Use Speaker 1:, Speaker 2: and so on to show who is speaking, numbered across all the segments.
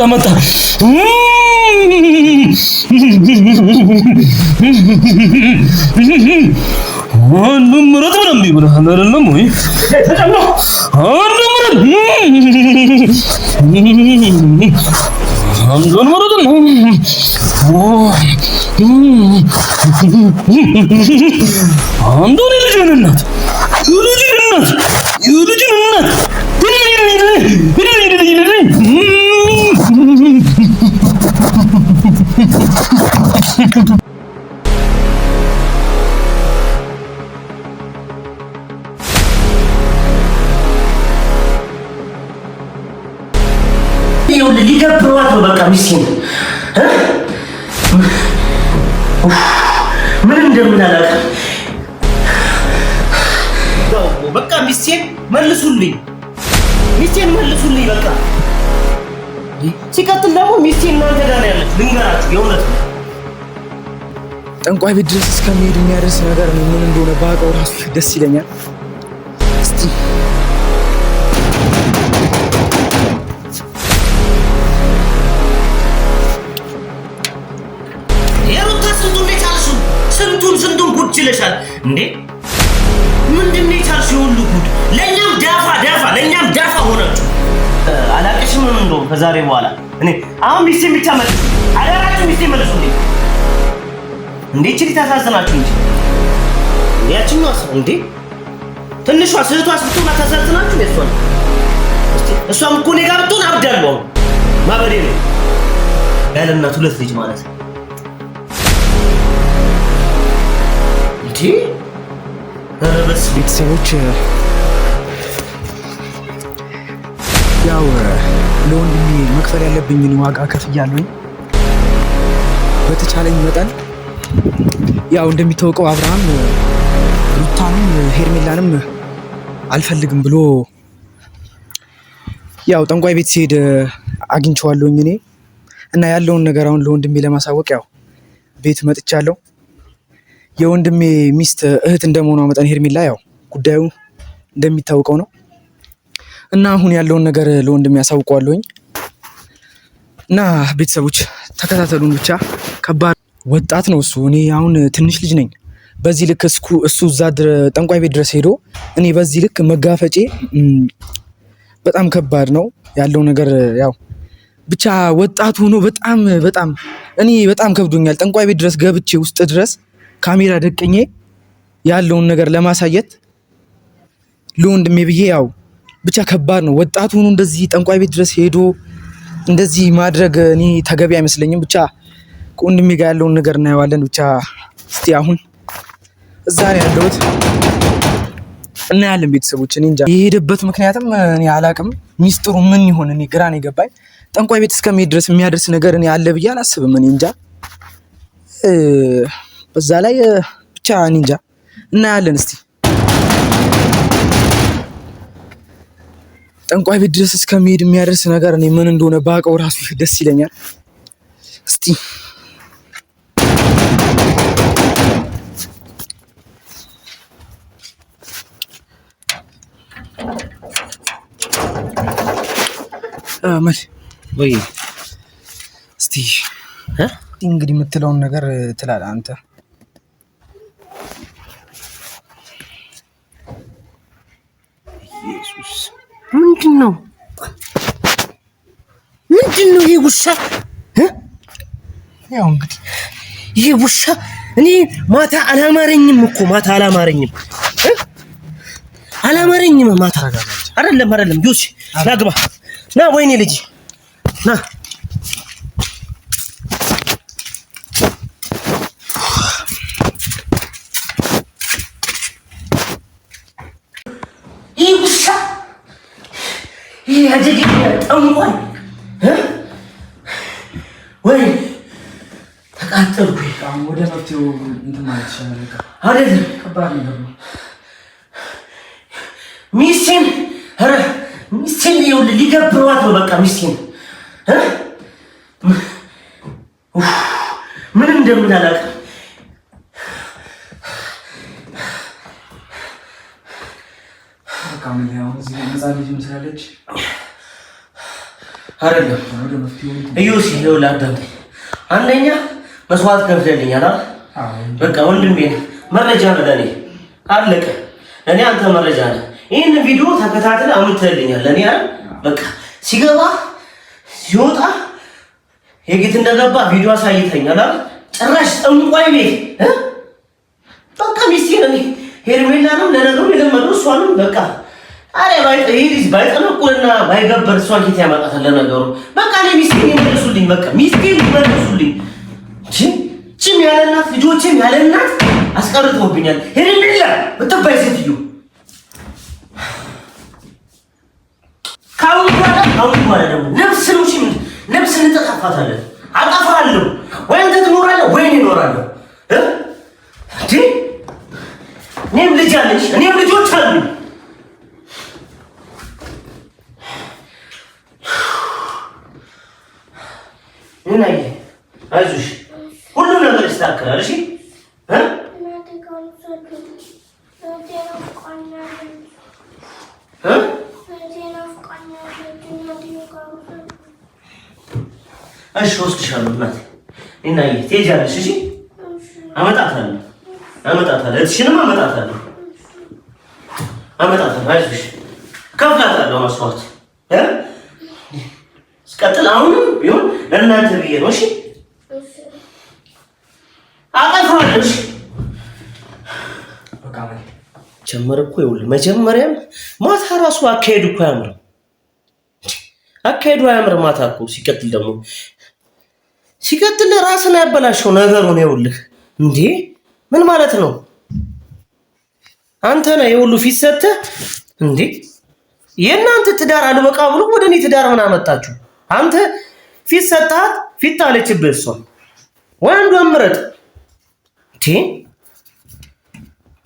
Speaker 1: መጣ አንዱ ምረት ምንም ይብራል አይደለም ወይ ተጨማ አንዱ ምረት አንዱ ምረት ነው አንዱ ልጅን እናት
Speaker 2: ሊገብሯት ነው በቃ ሚስቴን ምን እንደምናላቀም በቃ ሚስቴን መልሱልኝ በቃ ሲቀጥል ደግሞ ሚስቴን እናንተ ጋር ያለች ልንገራችሁ የእውነት ነው
Speaker 3: ጠንቋይ ቤት ድረስ እስከሚሄድ የሚያደርስ ነገር ነው ምን እንደሆነ ባውቀው ራሱ ደስ ይለኛል እስቲ
Speaker 2: ስንቱን ጉድ ችለሻል እንዴ ምንድነው የቻልሽው ሁሉ ጉድ ለኛም ዳፋ ሆናችሁ አላቀሽም ምን እንደው ከዛሬ በኋላ እኔ አሁን ሚስቴን ብቻ መልሱ አዳራችሁ ሚስቴን መልሱ እንዴ ችሊ ታሳዝናችሁ እንጂ ያቺን ነው እንዴ ትንሿ ስህቷ ስትሆን ታሳዝናችሁ ለሷ እስቲ እሷም እኮ እኔ ጋር ብትሆን አብዳለሁ ማበዴ ነው ያለ እናት ሁለት ልጅ ማለት
Speaker 3: በስ ቤተሰቦች ያው ለወንድሜ መክፈል ያለብኝን ዋጋ ከፍያለሁኝ በተቻለኝ መጠን ያው እንደሚታወቀው አብርሃም ሩታንም ሄርሜላንም አልፈልግም ብሎ ያው ጠንቋይ ቤት ሲሄድ አግኝቼዋለሁኝ እኔ እና ያለውን ነገር አሁን ለወንድሜ ለማሳወቅ ያው ቤት መጥቻለሁ የወንድሜ ሚስት እህት እንደመሆኗ መጠን ሄርሜላ ያው ጉዳዩ እንደሚታወቀው ነው እና አሁን ያለውን ነገር ለወንድሜ ያሳውቀዋለሁኝ እና ቤተሰቦች ተከታተሉን ብቻ ከባድ ወጣት ነው እሱ እኔ አሁን ትንሽ ልጅ ነኝ በዚህ ልክ እሱ እዛ ጠንቋይ ቤት ድረስ ሄዶ እኔ በዚህ ልክ መጋፈጬ በጣም ከባድ ነው ያለው ነገር ያው ብቻ ወጣት ሆኖ በጣም እኔ በጣም ከብዶኛል ጠንቋይ ቤት ድረስ ገብቼ ውስጥ ድረስ ካሜራ ደቅኜ ያለውን ነገር ለማሳየት ለወንድሜ ብዬ ያው ብቻ ከባድ ነው ወጣቱ ሆኖ እንደዚህ ጠንቋይ ቤት ድረስ ሄዶ እንደዚህ ማድረግ እኔ ተገቢ አይመስለኝም ብቻ ወንድሜ ጋር ያለውን ነገር እናየዋለን ብቻ እስቲ አሁን እዛ ነው ያለሁት እና ያለን ቤተሰቦች እኔ እንጃ የሄደበት ምክንያትም እኔ አላቅም ሚስጥሩ ምን ይሆን እኔ ግራ ነው የገባኝ ጠንቋይ ቤት እስከሚሄድ ድረስ የሚያደርስ ነገር እኔ አለ ብዬ አላስብም እኔ እንጃ በዛ ላይ ብቻ እኔ እንጃ እናያለን እስቲ ጠንቋይ ቤት ድረስ እስከሚሄድ የሚያደርስ ነገር እኔ ምን እንደሆነ ባውቀው ራሱ ደስ ይለኛል እስቲ አመል
Speaker 2: ወይ
Speaker 3: እስቲ እንግዲህ የምትለውን ነገር ትላለህ አንተ
Speaker 2: ኢየሱስ ምንድነው ይሄ ውሻ ያው እንግዲህ ይሄ ውሻ እኔ ማታ አላማረኝም ማታ አይደለም ጆሲ ናግባ ና ወይኔ ልጅ ና هذا أموال وين تقاتلوا فيه عم وده فتيو أنت ما تشارك هذا كبار منه ميسين هذا ميسين اللي جابروات وبقى ميسين ها من عندنا لك كامل يا زين مزاج مسالج አይደለም እዩሲ ይኸውልህ አዳምጠኝ። አንደኛ መስዋዕት ከፍለልኛል አይደል? በቃ ወንድሜ መረጃ ነው ለኔ አለቀ። እኔ አንተ መረጃ ነህ። ይህን ቪዲዮ ተከታትለህ አምጥተህልኛል ለኔ አይደል? በቃ ሲገባ ሲወጣ የጌት እንደገባ ቪዲዮ አሳይተኛል አይደል? ጭራሽ ጠንቋይ ቤት በቃ ሚስቴን እኔ ሄርሜላንም ለነገሩ የለመደው እሷንም በቃ አሬ ባይጠነቁልና ባይገበር እሷን ጌታ ያመጣታል ለነገሩ። በቃ እኔ ሚስቴን ይመልሱልኝ። በቃ ሚስቴን ይመልሱልኝ። ችም ያለ እናት ልጆችም ያለ እናት አስቀርተውብኛል። ሄርሜላ ብትባይ ሴትዮ ካሁን በኋላ ደግሞ ነፍስ ነው ሺ ነፍስ እንጠፋፋታለን። አጠፋለሁ ወይ አንተ ትኖራለህ ወይ እኔ እኖራለሁ። እኔም ልጅ አለሽ እኔም ልጆች አሉ። ምን አይዞሽ ሁሉ ነገር ይስተካከላል። እሺ እሺ ወስድሻለሁ እናቴ እና ትሄጃለሽ። እሺ አመጣታለሁ እህትሽንም አመጣታለሁ። አይዞሽ ከፍላታለሁ መስዋዕት ስቀጥል አሁንም ቢሆን ለእናንተ ብዬ ነው። እሺ አጠፋለሁ። እሺ በቃ ጀመረ እኮ ይኸውልህ መጀመሪያም ማታ ራሱ አካሄዱ እኮ አያምርም። አካሄዱ አያምርም ማታ እኮ ሲቀጥል ራስን ያበላሸው ነገሩን ይኸውልህ እንዴ ምን ማለት ነው? አንተ ነህ የሁሉ ፊት ሰጥተህ እንዴ የእናንተ ትዳር አልበቃ ብሎ ወደ እኔ ትዳር ምን አመጣችሁ? አንተ ፊት ሰጥተሃት ፊት አለችብህ እሷ ወይ አንዷን ምረጥ እንዴ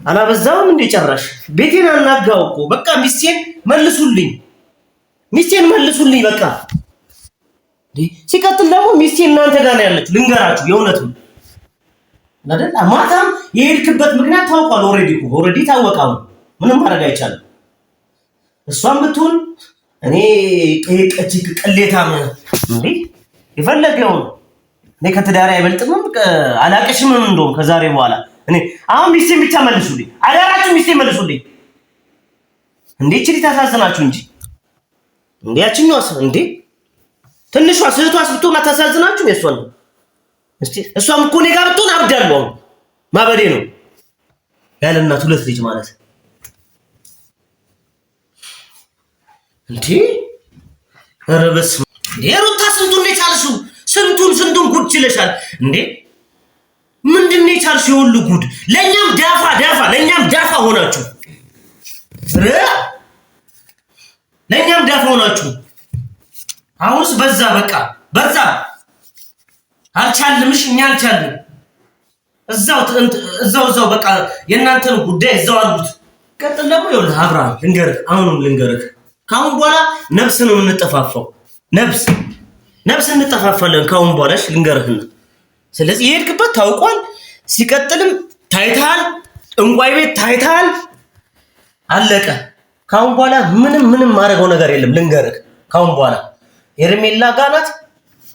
Speaker 2: አላበዛውም እንዴ ጨራሽ ቤቴን አናጋው እኮ በቃ ሚስቴን መልሱልኝ በቃ እንዴ ሲቀጥል ደግሞ ሚስቴን እናንተ ጋር ነው ያለችው ልንገራችሁ የእውነት ነው አይደል? ማታም የሄድክበት ምክንያት ታውቋል። ኦሬዲ ታወቀው ምንም ማድረግ አይቻልም። እሷም ብትሆን እኔ ቅሌታም እንዴ የፈለገው እኔ ከትዳሬ አይበልጥም አላቀሽም እንደውም ከዛሬ በኋላ እኔ አሁን ሚስቴን ብቻ መልሱልኝ። አዳራችሁ ሚስቴን መልሱልኝ። እንዴ እቺ ታሳዝናችሁ እንጂ እንዴ ያቺኛውስ እንዴ ትንሿ ስህቷስ ብትሆን አታሳዝናችሁ? የሷን እስቲ እሷም እኮ እኔ ጋር ብትሆን አብዳለሁ። ማበዴ ነው ያለ እናት ሁለት ልጅ ማለት እንዴ ኧረ በስመ አብ ሩታ ስንቱን የቻልሽው ስንቱን ጉድ ችለሻል እንዴ ምንድን ነው የቻልሽው ሁሉ ጉድ ለኛም ዳፋ ሆናችሁ ለኛም ዳፋ ሆናችሁ አሁንስ በቃ በዛ አልቻልምሽ እኛ አልቻልም እዛው በቃ የእናንተን ጉዳይ እዛው አድርጉት ቀጥል ደግሞ ይኸውልህ አብርሃም ልንገርህ ካሁን በኋላ ነፍስ ነው የምንጠፋፋው ነፍስ እንጠፋፋለን ካሁን በኋላሽ ልንገርህና ስለዚህ የሄድክበት ታውቋል ሲቀጥልም ታይታል እንቋይ ቤት ታይታል አለቀ ካሁን በኋላ ምንም ማድረገው ነገር የለም ልንገርህ ካሁን በኋላ ሄርሜላ ጋር ናት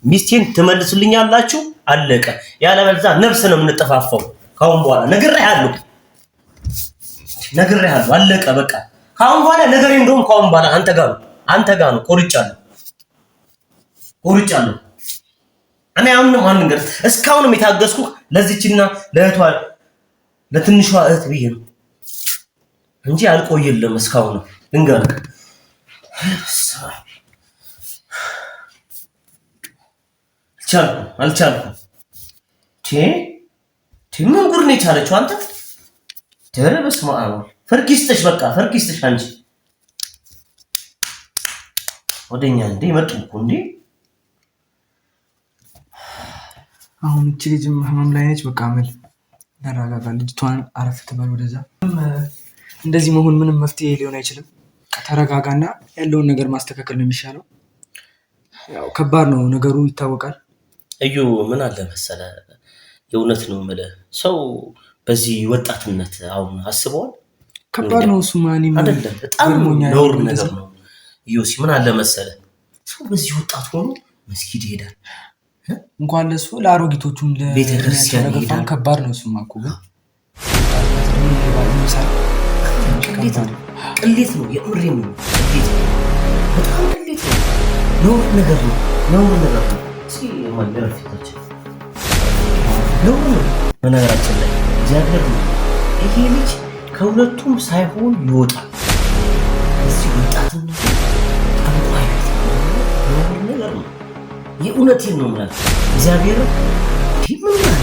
Speaker 2: ሚስቴን ትመልሱልኛላችሁ አለቀ ያለበለዚያ ነፍስ ነው የምንጠፋፋው ካሁን በኋላ ነግሬሃለሁ አለቀ በቃ ካሁን በኋላ ነገሬ እንደውም ካሁን በኋላ አንተ ጋር ነው ቆርጫለሁ እኔ አሁን ማን ነገር እስካሁንም የታገስኩ ለዚችና ለእህቷ ለትንሿ እህት ብዬ ነው እንጂ አልቆየለም እስካሁን ልንገርህ አልቻልኩም ምን ጉድ ነው የቻለችው አንተ ደረ በስመ አብ ፈርኪስተሽ አንቺ ወደኛ እንዴ መጡ እኮ እንዴ
Speaker 3: አሁን እቺ ልጅ ህመም ላይ ነች በቃ ምን ተረጋጋ ልጅቷን አረፍ ትበል ወደዛ እንደዚህ መሆን ምንም መፍትሄ ሊሆን አይችልም ተረጋጋና ያለውን ነገር ማስተካከል ነው የሚሻለው ያው ከባድ ነው ነገሩ ይታወቃል
Speaker 2: እዩ ምን አለ መሰለ የእውነት ነው የምልህ ሰው በዚህ ወጣትነት አሁን አስበዋል
Speaker 3: ከባድ ነው እሱ ማን
Speaker 2: አይደለም በጣም ነውር ነገር ነው ዩሲ ምን አለ መሰለ ሰው በዚህ ወጣት ሆኖ መስጊድ ይሄዳል።
Speaker 3: እንኳን ለሱ ለአሮጊቶቹም
Speaker 2: ቤተክርስቲያን ይሄዳል።
Speaker 3: ከባድ ነው። እሱማ እኮ ግን
Speaker 2: ቅሌት ነው። የምሬን ነው። ቅሌት ነው። በጣም ቅሌት ነው። ነውር ነገር ነው። ነውር ነገር ነው። እስኪ ማገራፊታችን ነውር ነው። በነገራችን ላይ እግዚአብሔር ነው ይሄ ልጅ ከሁለቱም ሳይሆን ይወጣል። እዚህ ወጣትነቱ ጠንቋይ ቤት ነውር ነገር ነው። የእውነቴን ነው ማለት እግዚአብሔር ይምናል።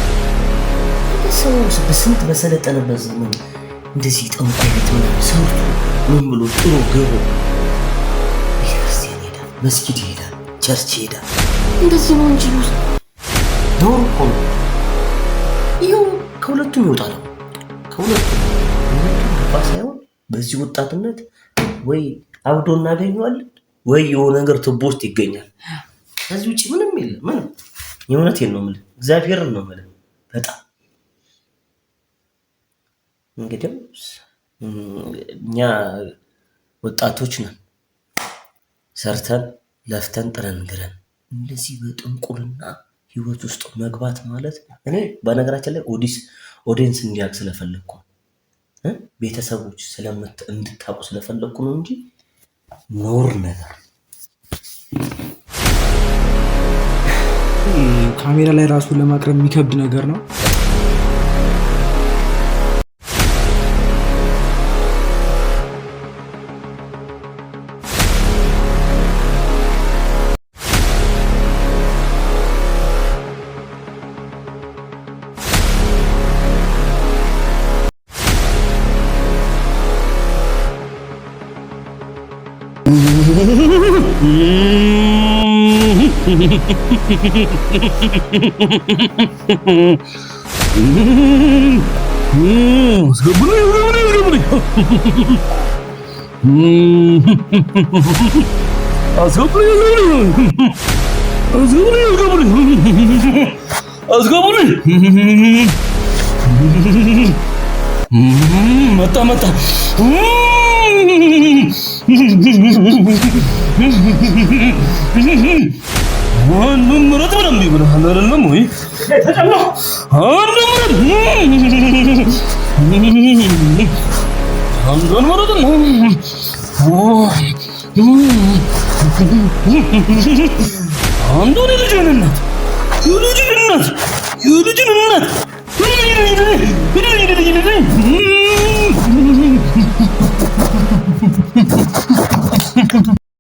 Speaker 2: ሰው በስንት በሰለጠነበት ዘመን እንደዚህ ጠንቋይ ቤት ምናምን ሰርቶ ምን ብሎ ጥሩ ገሮ ቤተክርስቲያን ይሄዳል፣ መስጊድ ይሄዳል፣ ቸርች ይሄዳል። እንደዚህ ነው እንጂ ነውር እኮ ነው። ይኸው ከሁለቱም ይወጣል። ከሁለቱም ገባ ሳይሆን በዚህ ወጣትነት ወይ አብዶ እናገኘዋለን ወይ የሆነ ነገር ትቦ ውስጥ ይገኛል። ከዚህ ውጭ ምንም የለም። ምንም የእውነቴን ነው የምልህ፣ እግዚአብሔርን ነው የምልህ። በጣም እንግዲህ እኛ ወጣቶች ነን፣ ሰርተን ለፍተን ጥረን ግረን እንደዚህ በጥንቁልና ህይወት ውስጥ መግባት ማለት እኔ በነገራችን ላይ ኦዲየንስ እንዲያውቅ ስለፈለግኩ ቤተሰቦች እንድታውቁ ስለፈለግኩ ነው እንጂ ኖር ነገር
Speaker 3: ካሜራ ላይ ራሱን ለማቅረብ የሚከብድ ነገር ነው።
Speaker 1: መጣ አንዱን ምረጥ በደንብ ይብለሃል አይደለም ወይ? ተጨምሮ አንዱን ምረጥ ነው። አንዱን የልጅህን እናት የልጅህን እናት